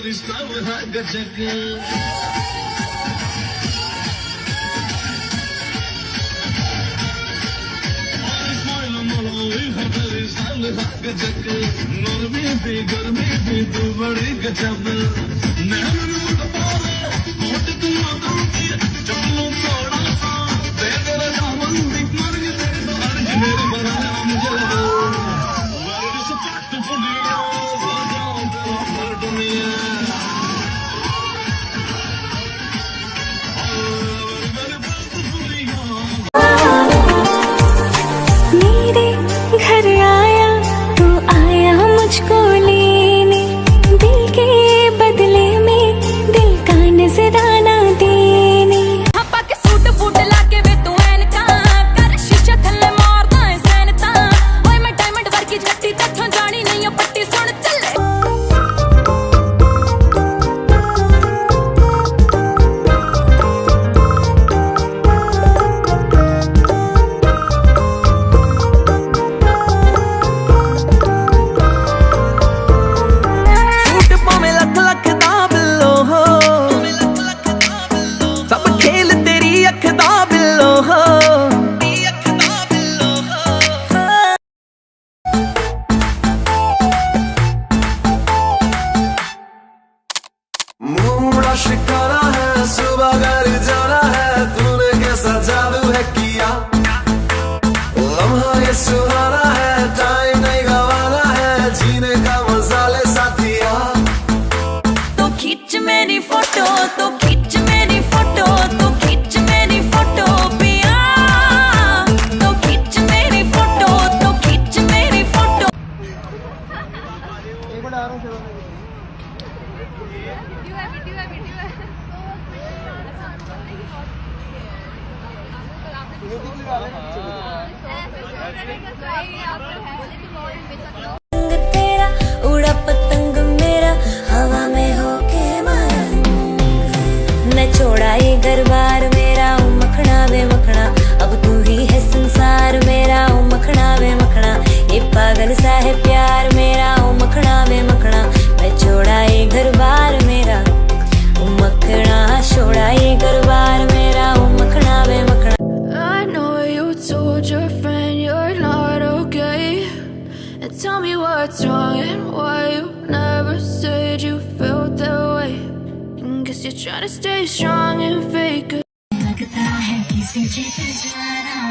रिश्ता है गजक गजक गर्मी भी तू बड़ी गजब चलो थोड़ा सा दे तेरा दामन मर गए तेरे तो अर्ज मेरे बनाया मुझे मेरे घर आया तो आया मुझको लेने दिल के बदले में दिल का नजराना देने हप्पा के सूट बूट लाके वे तू एनका कर शीशा थल्ले मारदा है सैनता ओए मैं डायमंड वर्गी जट्टी तथों जानी नहीं पट्टी सुन चले शिकारा है सुबह घर जाना है तूने कैसा जादू है किया लम्हा ये सुहाना है टाइम नहीं गवाना है जीने का मजा ले साथिया तो खींच मेरी फोटो तो खींच मेरी फोटो तो खींच मेरी फोटो पिया तो खींच मेरी फोटो तो खींच मेरी फोटो तेरा उड़ा पतंग मेरा हवा में होके मरंग न छोड़ा ये घर बार मेरा ओ मखना वे मखना अब तू ही है संसार मेरा ओ मखना वे मखना ये पागल सा है प्यार मेरा ओ मखना वे मखना मैं छोड़ा ये घर बार मेरा ओ मखना छोड़ा ये घर बार मेरा ओ मखना वे मखना I know you told your friend you're not okay, and tell me what's wrong and why you never said you felt that way. And guess you're trying to stay strong and fake it. लगता है किसी जिगर जाना